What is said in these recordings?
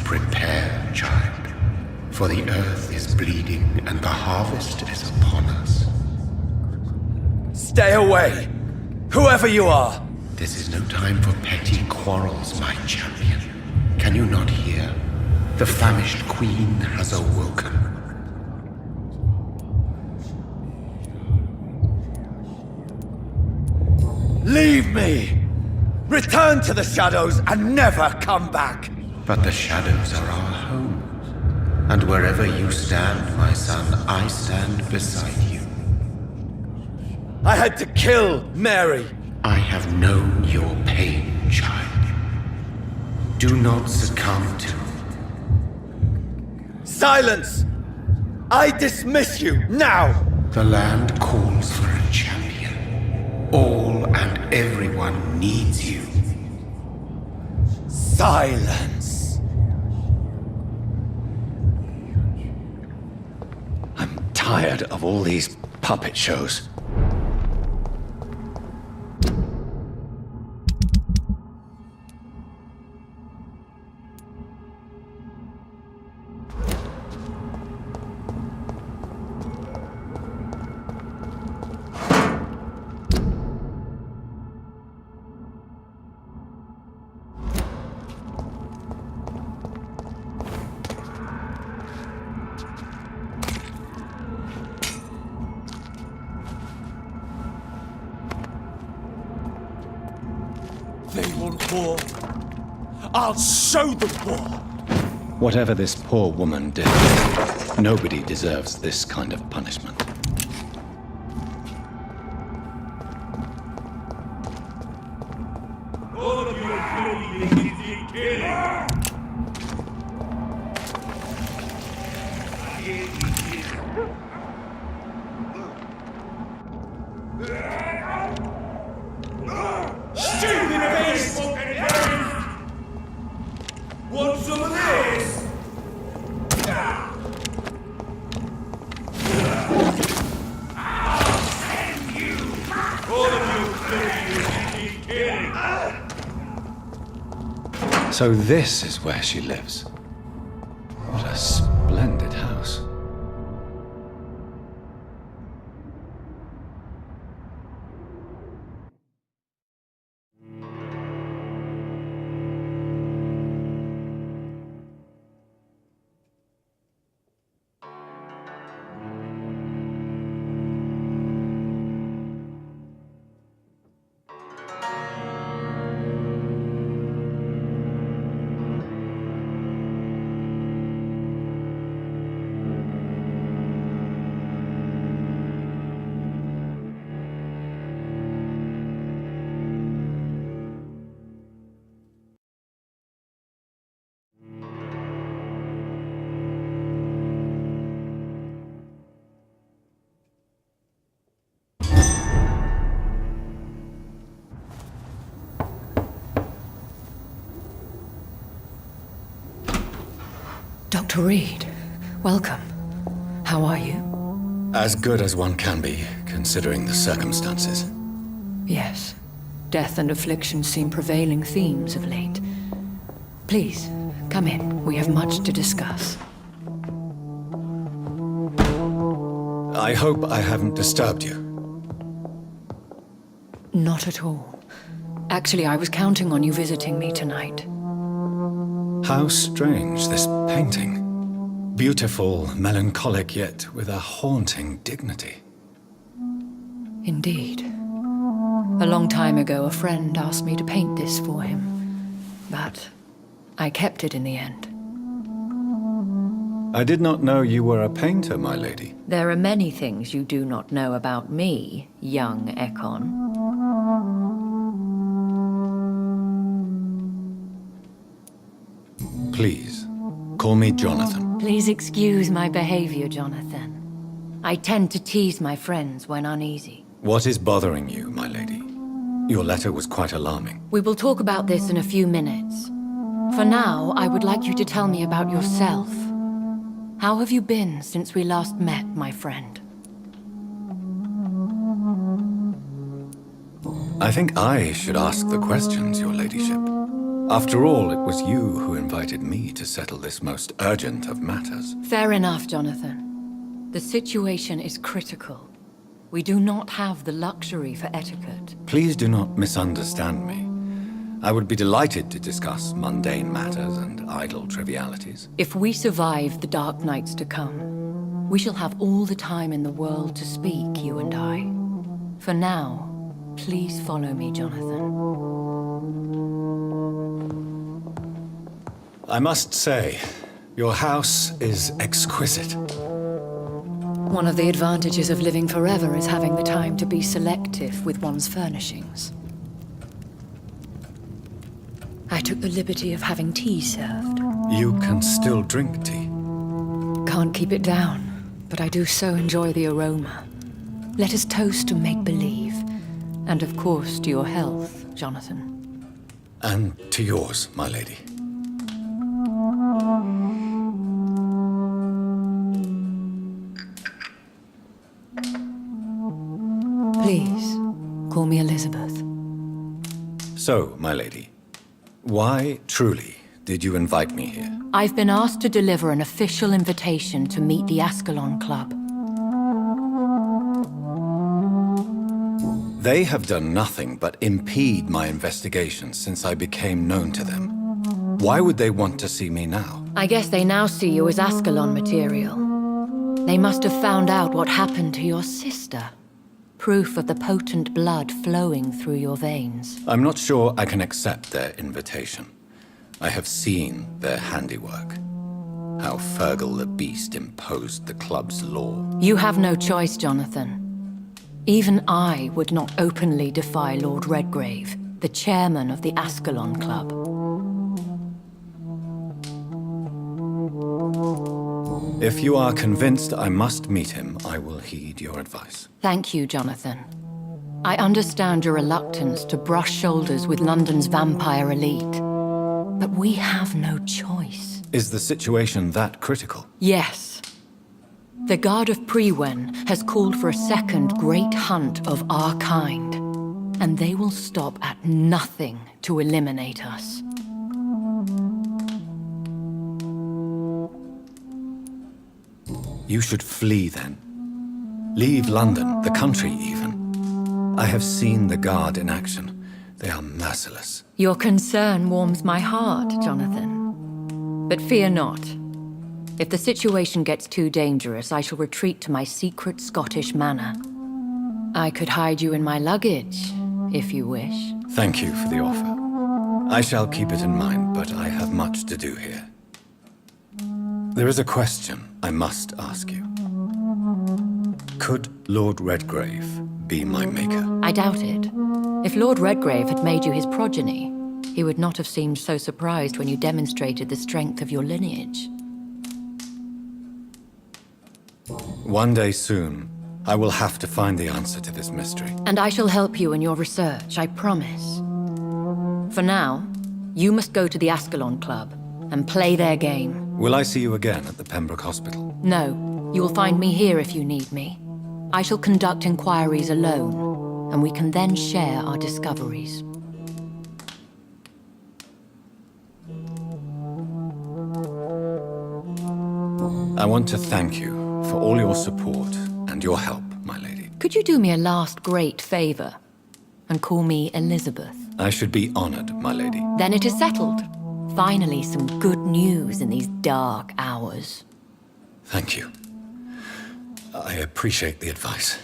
Prepare, child, for the earth is bleeding and the harvest is upon us. Stay away! Whoever you are! This is no time for petty quarrels, my champion. Can you not hear? The famished queen has awoken. Leave me! Return to the shadows and never come back! But the shadows are our home. And wherever you stand, my son, I stand beside you. I had to kill Mary! I have known your pain, child. Do not succumb to... Silence! I dismiss you, now! The land calls for a champion. All and everyone needs you. Silence! I'm tired of all these puppet shows. They want war. I'll show them war. Whatever this poor woman did, nobody deserves this kind of punishment. All of you are killing killing. Stupid face! Want some of this? I'll send you! All of you killing. So this is where she lives. What a splendid house. Dr. Reed, welcome. How are you? As good as one can be, considering the circumstances. Yes. Death and affliction seem prevailing themes of late. Please, come in. We have much to discuss. I hope I haven't disturbed you. Not at all. Actually, I was counting on you visiting me tonight. How strange, this painting. Beautiful, melancholic, yet with a haunting dignity. Indeed. A long time ago, a friend asked me to paint this for him, but I kept it in the end. I did not know you were a painter, my lady. There are many things you do not know about me, young Ekon. Please, call me Jonathan. Please excuse my behavior, Jonathan. I tend to tease my friends when uneasy. What is bothering you, my lady? Your letter was quite alarming. We will talk about this in a few minutes. For now, I would like you to tell me about yourself. How have you been since we last met, my friend? I think I should ask the questions, your ladyship. After all, it was you who invited me to settle this most urgent of matters. Fair enough, Jonathan. The situation is critical. We do not have the luxury for etiquette. Please do not misunderstand me. I would be delighted to discuss mundane matters and idle trivialities. If we survive the dark nights to come, we shall have all the time in the world to speak, you and I. For now, please follow me, Jonathan. I must say, your house is exquisite. One of the advantages of living forever is having the time to be selective with one's furnishings. I took the liberty of having tea served. You can still drink tea. Can't keep it down, but I do so enjoy the aroma. Let us toast to make-believe. And of course, to your health, Jonathan. And to yours, my lady. Please, call me Elizabeth. So, my lady, why, truly, did you invite me here? I've been asked to deliver an official invitation to meet the Ascalon Club. They have done nothing but impede my investigation since I became known to them. Why would they want to see me now? I guess they now see you as Ascalon material. They must have found out what happened to your sister. Proof of the potent blood flowing through your veins. I'm not sure I can accept their invitation. I have seen their handiwork. How Fergal the Beast imposed the club's law. You have no choice, Jonathan. Even I would not openly defy Lord Redgrave, the chairman of the Ascalon Club. If you are convinced I must meet him, I will heed your advice. Thank you, Jonathan. I understand your reluctance to brush shoulders with London's vampire elite. But we have no choice. Is the situation that critical? Yes. The Guard of Prewen has called for a second great hunt of our kind. And they will stop at nothing to eliminate us. You should flee then. Leave London, the country even. I have seen the Guard in action. They are merciless. Your concern warms my heart, Jonathan. But fear not. If the situation gets too dangerous, I shall retreat to my secret Scottish manor. I could hide you in my luggage, if you wish. Thank you for the offer. I shall keep it in mind, but I have much to do here. There is a question I must ask you. Could Lord Redgrave be my maker? I doubt it. If Lord Redgrave had made you his progeny, he would not have seemed so surprised when you demonstrated the strength of your lineage. One day soon, I will have to find the answer to this mystery. And I shall help you in your research, I promise. For now, you must go to the Ascalon Club and play their game. Will I see you again at the Pembroke Hospital? No, you will find me here if you need me. I shall conduct inquiries alone, and we can then share our discoveries. I want to thank you for all your support and your help, my lady. Could you do me a last great favor and call me Elizabeth? I should be honored, my lady. Then it is settled. Finally, some good news in these dark hours. Thank you. I appreciate the advice.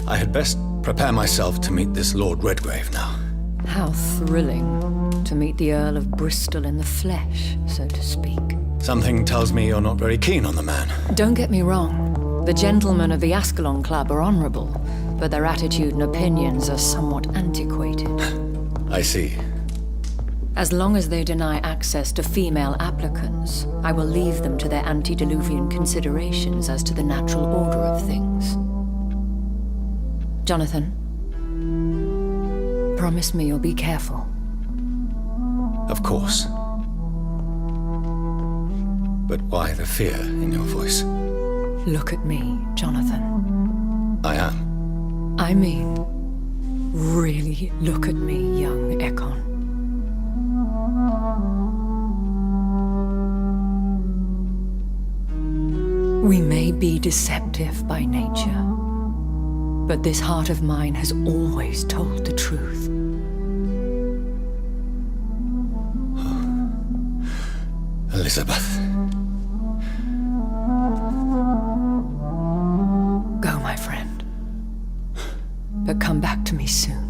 I had best prepare myself to meet this Lord Redgrave now. How thrilling to meet the Earl of Bristol in the flesh, so to speak. Something tells me you're not very keen on the man. Don't get me wrong. The gentlemen of the Ascalon Club are honorable, but their attitude and opinions are somewhat antiquated. I see. As long as they deny access to female applicants, I will leave them to their antediluvian considerations as to the natural order of things. Jonathan, promise me you'll be careful. Of course. But why the fear in your voice? Look at me, Jonathan. I am. I mean, really look at me, young Ekon. We may be deceptive by nature, but this heart of mine has always told the truth. Elizabeth. Go, my friend. But come back to me soon.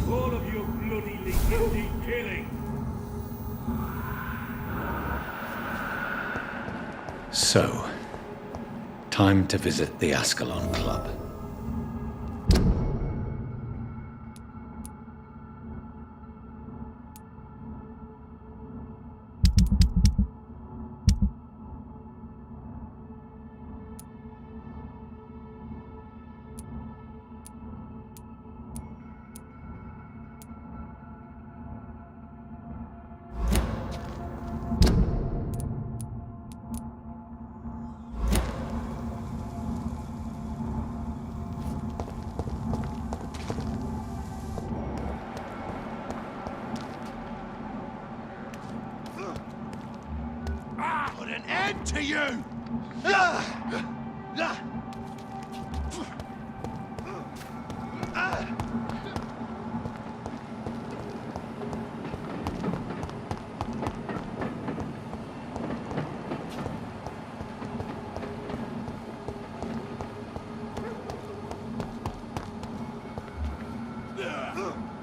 All of you bloody guilty killing. So, time to visit the Ascalon Club. Put an end to you!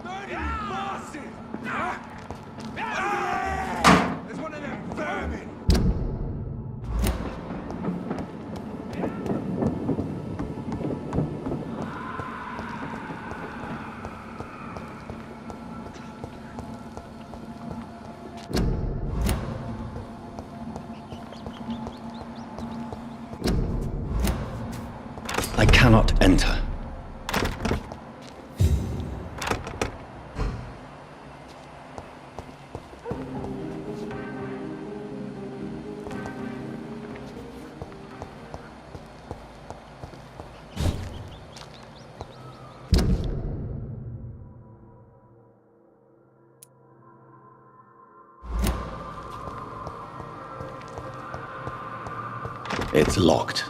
Dirty bastard! There's one of them vermin! I cannot enter. It's locked.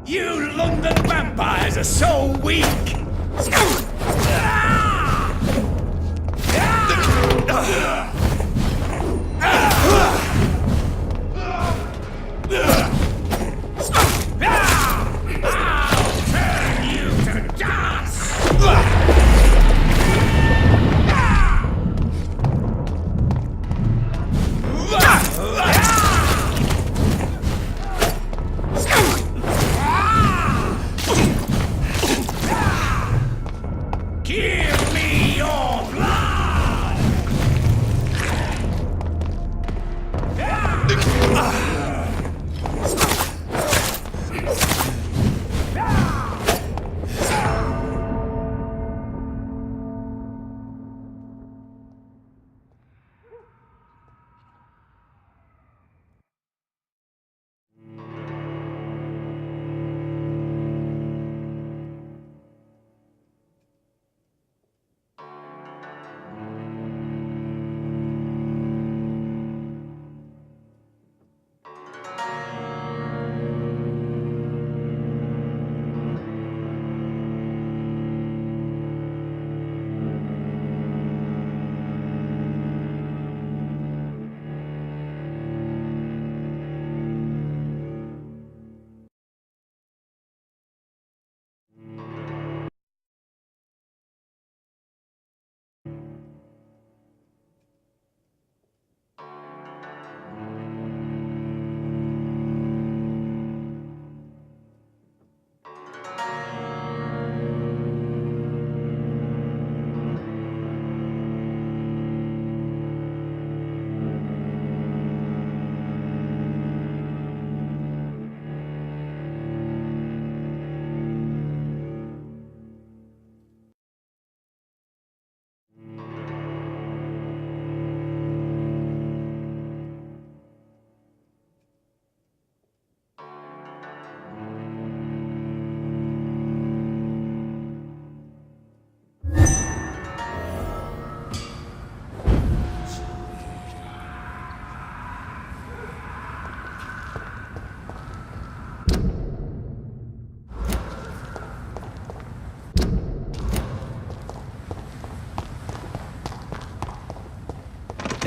You London vampires are so weak!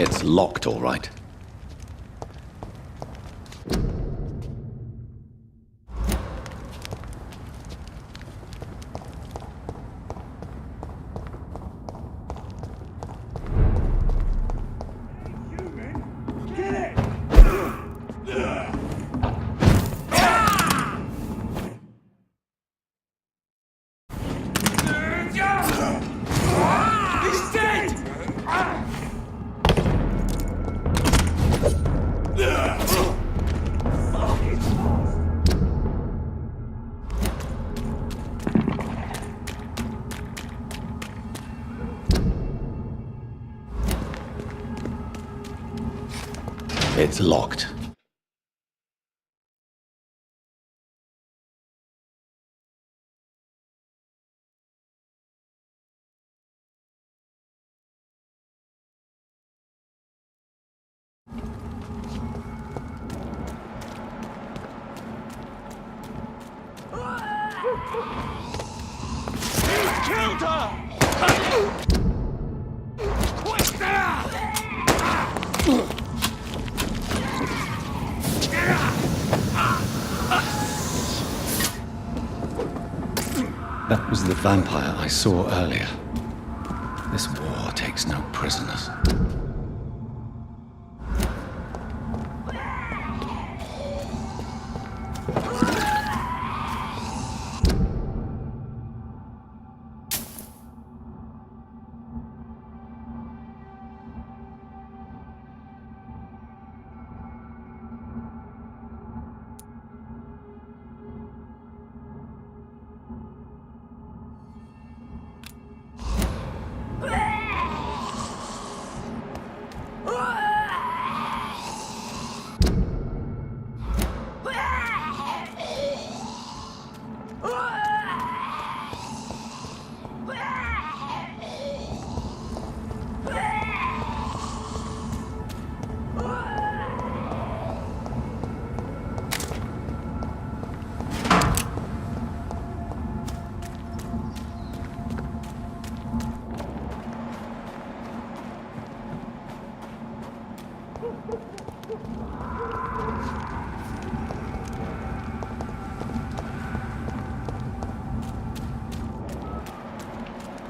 It's locked, all right. It's locked. Killed her! That was the vampire I saw earlier. This war takes no prisoners.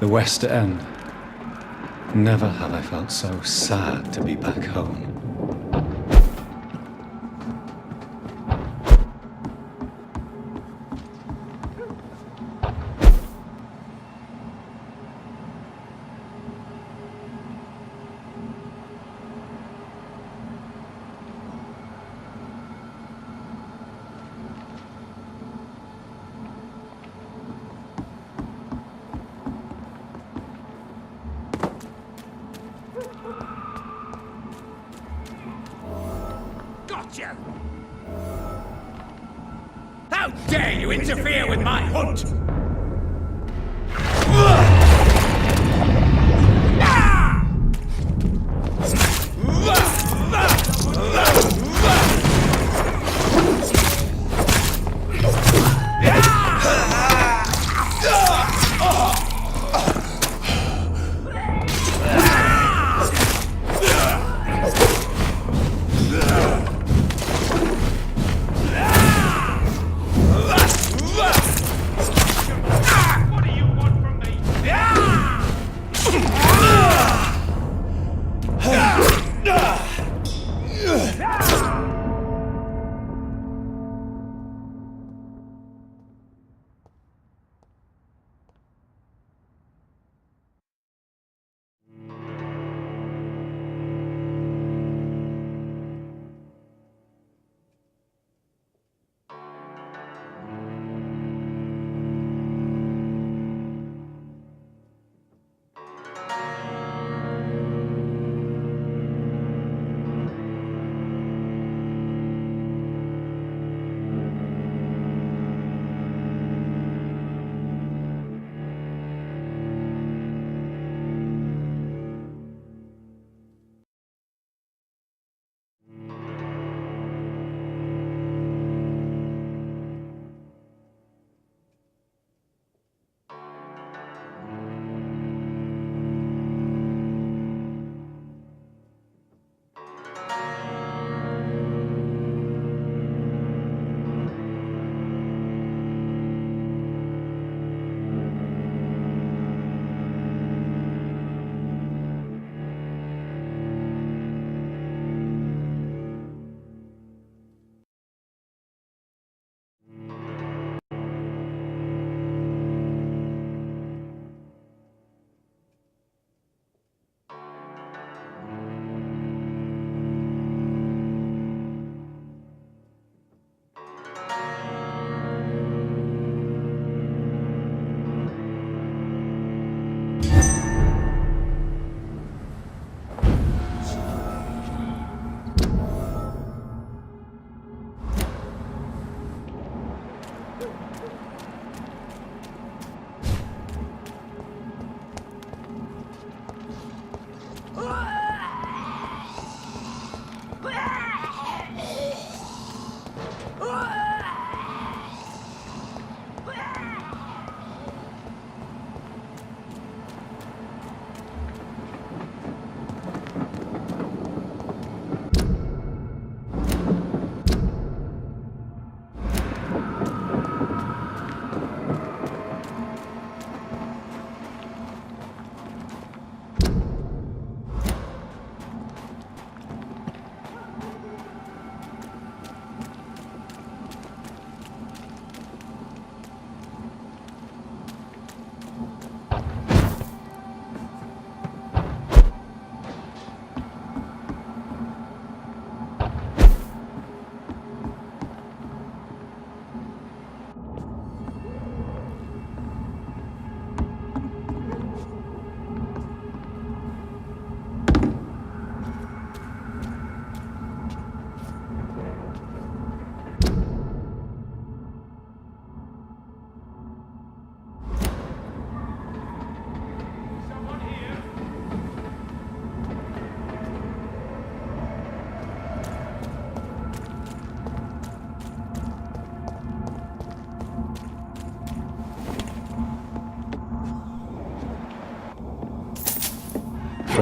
The West End. Never have I felt so sad to be back home. Gotcha! How dare you interfere with my hunt!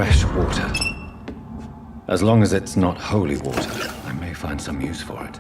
fresh water. As long as it's not holy water, I may find some use for it.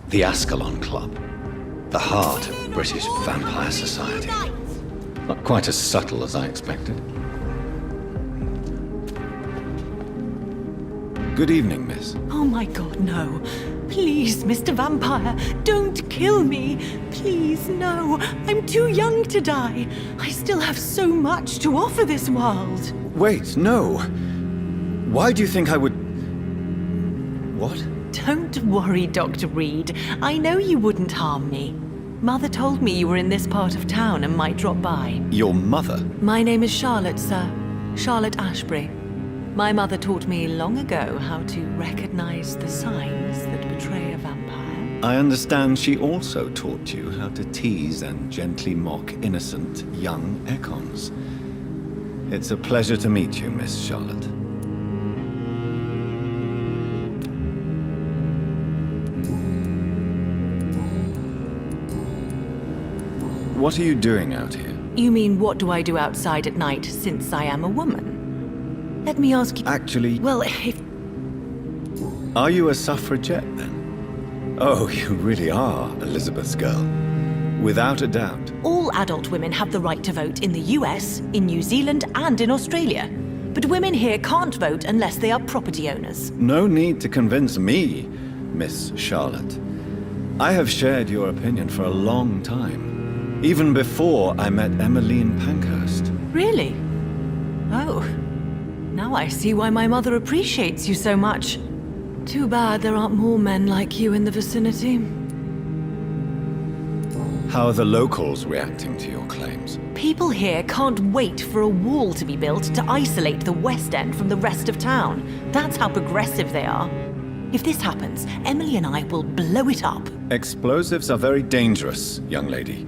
The Ascalon Club, the heart of British vampire society. Not quite as subtle as I expected. Good evening, miss. Oh my god, no. Please, Mr. Vampire, don't kill me. Please, no. I'm too young to die. I still have so much to offer this world. Wait, no. Why do you think I would... What? Don't worry, Dr. Reed. I know you wouldn't harm me. Mother told me you were in this part of town and might drop by. Your mother? My name is Charlotte, sir. Charlotte Ashbury. My mother taught me long ago how to recognize the signs that betray a vampire. I understand she also taught you how to tease and gently mock innocent young Ekons. It's a pleasure to meet you, Miss Charlotte. What are you doing out here? You mean, what do I do outside at night since I am a woman? Let me ask you... Actually... Well, if... Are you a suffragette, then? Oh, you really are Elizabeth's girl. Without a doubt. All adult women have the right to vote in the US, in New Zealand, and in Australia. But women here can't vote unless they are property owners. No need to convince me, Miss Charlotte. I have shared your opinion for a long time. Even before I met Emmeline Pankhurst. Really? Oh. Now I see why my mother appreciates you so much. Too bad there aren't more men like you in the vicinity. How are the locals reacting to your claims? People here can't wait for a wall to be built to isolate the West End from the rest of town. That's how progressive they are. If this happens, Emily and I will blow it up. Explosives are very dangerous, young lady.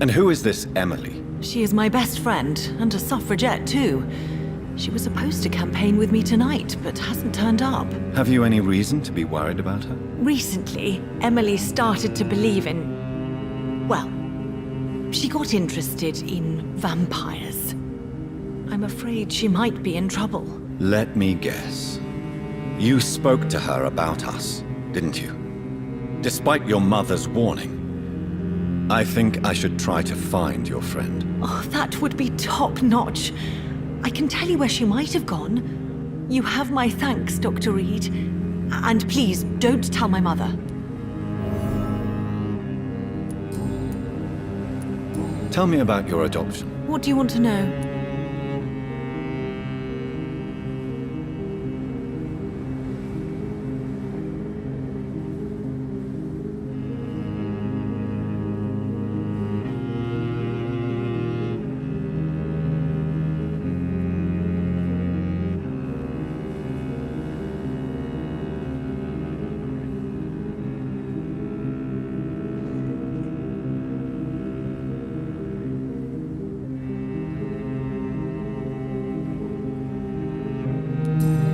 And who is this Emily? She is my best friend, and a suffragette too. She was supposed to campaign with me tonight, but hasn't turned up. Have you any reason to be worried about her? Recently, Emily started to believe in... well, she got interested in vampires. I'm afraid she might be in trouble. Let me guess. You spoke to her about us, didn't you? Despite your mother's warning. I think I should try to find your friend. Oh, that would be top-notch. I can tell you where she might have gone. You have my thanks, Dr. Reed. And please, don't tell my mother. Tell me about your adoption. What do you want to know?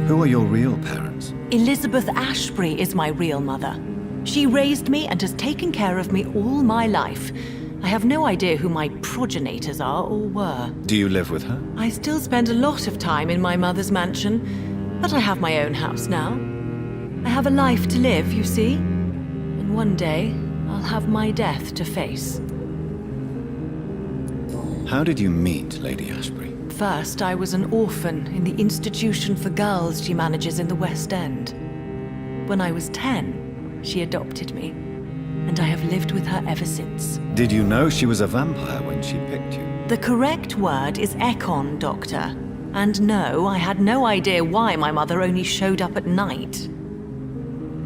Who are your real parents? Elizabeth Ashbury is my real mother. She raised me and has taken care of me all my life. I have no idea who my progenitors are or were. Do you live with her? I still spend a lot of time in my mother's mansion, but I have my own house now. I have a life to live, you see. And one day, I'll have my death to face. How did you meet Lady Ashbury? First, I was an orphan in the institution for girls she manages in the West End. When I was 10, she adopted me, and I have lived with her ever since. Did you know she was a vampire when she picked you? The correct word is Ekon, Doctor. And no, I had no idea why my mother only showed up at night.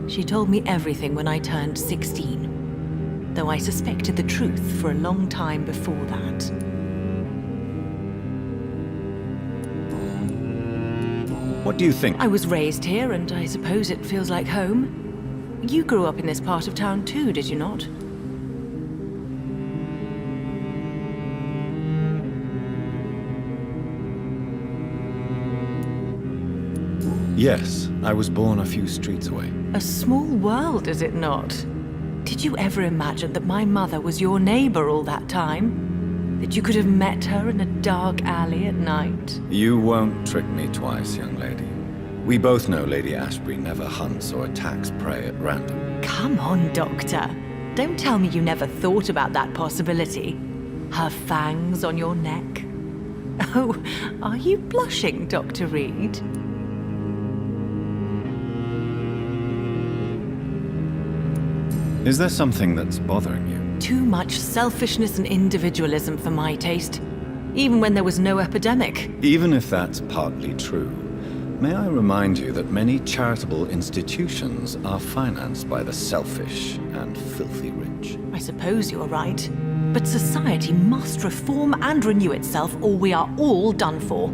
She told me everything when I turned 16, though I suspected the truth for a long time before that. What do you think? I was raised here, and I suppose it feels like home. You grew up in this part of town too, did you not? Yes, I was born a few streets away. A small world, is it not? Did you ever imagine that my mother was your neighbor all that time? That you could have met her in a dark alley at night? You won't trick me twice, young lady. We both know Lady Ashbury never hunts or attacks prey at random. Come on, Doctor. Don't tell me you never thought about that possibility. Her fangs on your neck. Oh, are you blushing, Dr. Reed? Is there something that's bothering you? Too much selfishness and individualism for my taste. Even when there was no epidemic. Even if that's partly true, may I remind you that many charitable institutions are financed by the selfish and filthy rich. I suppose you're right. But society must reform and renew itself, or we are all done for.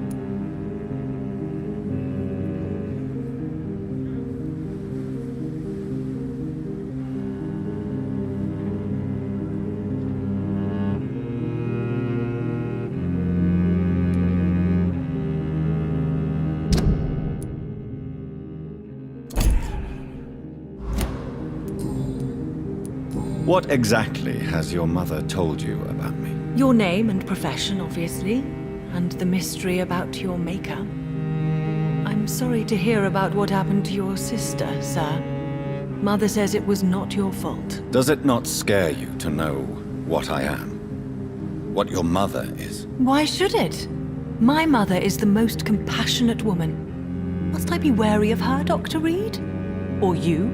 What exactly has your mother told you about me? Your name and profession, obviously, and the mystery about your maker. I'm sorry to hear about what happened to your sister, sir. Mother says it was not your fault. Does it not scare you to know what I am? What your mother is? Why should it? My mother is the most compassionate woman. Must I be wary of her, Dr. Reed? Or you?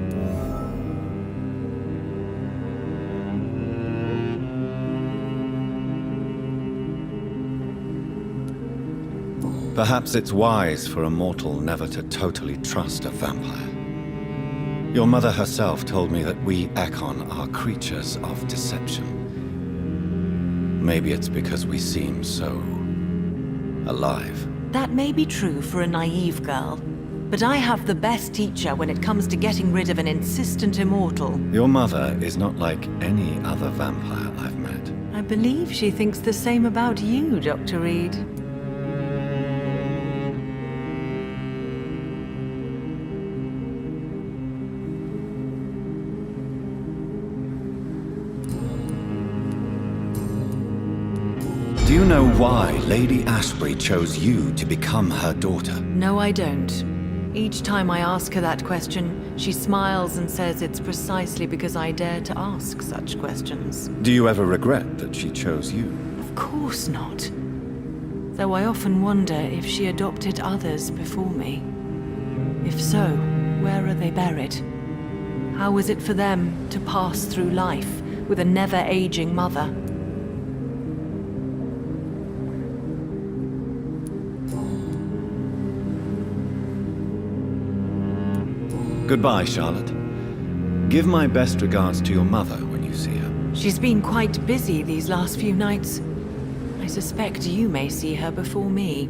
Perhaps it's wise for a mortal never to totally trust a vampire. Your mother herself told me that we Ekon are creatures of deception. Maybe it's because we seem so alive. That may be true for a naive girl, but I have the best teacher when it comes to getting rid of an insistent immortal. Your mother is not like any other vampire I've met. I believe she thinks the same about you, Dr. Reed. Do you know why Lady Ashbury chose you to become her daughter? No, I don't. Each time I ask her that question, she smiles and says it's precisely because I dare to ask such questions. Do you ever regret that she chose you? Of course not. Though I often wonder if she adopted others before me. If so, where are they buried? How was it for them to pass through life with a never-aging mother? Goodbye, Charlotte. Give my best regards to your mother when you see her. She's been quite busy these last few nights. I suspect you may see her before me.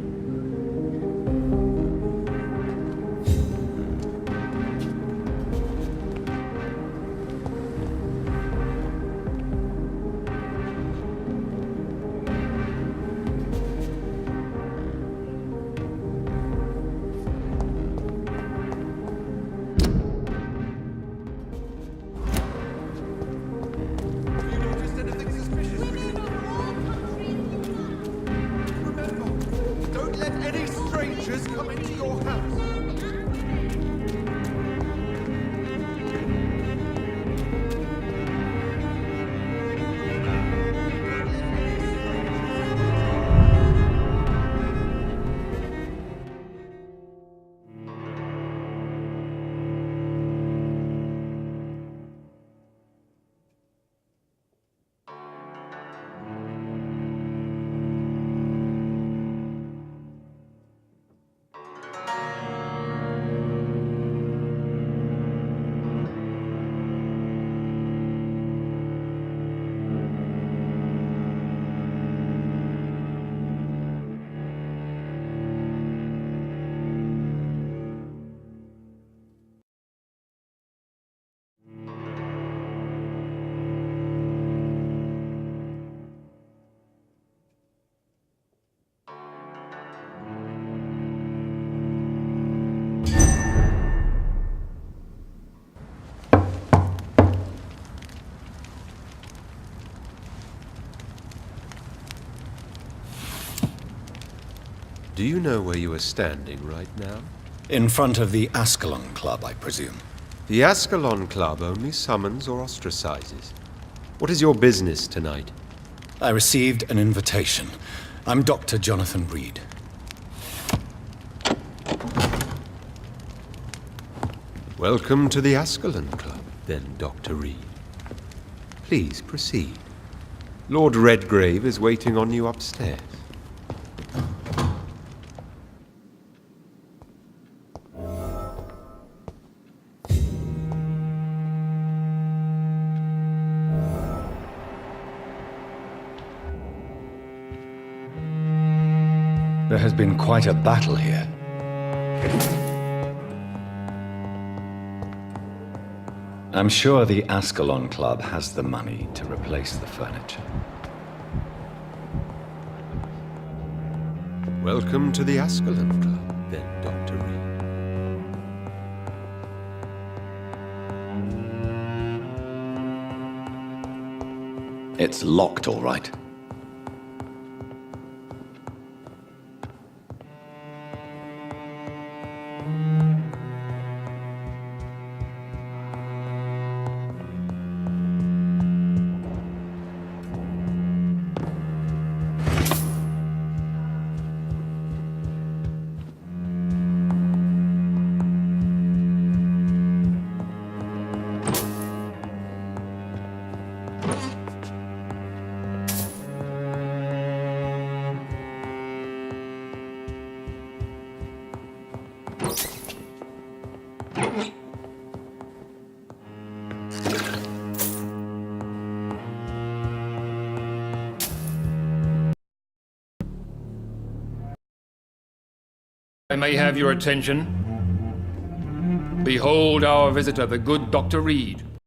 Do you know where you are standing right now? In front of the Ascalon Club, I presume. The Ascalon Club only summons or ostracizes. What is your business tonight? I received an invitation. I'm Dr. Jonathan Reed. Welcome to the Ascalon Club, then, Dr. Reed. Please proceed. Lord Redgrave is waiting on you upstairs. There has been quite a battle here. I'm sure the Ascalon Club has the money to replace the furniture. Welcome to the Ascalon Club, then, Dr. Reed. It's locked, all right. I may have your attention. Behold our visitor, the good Dr. Reed.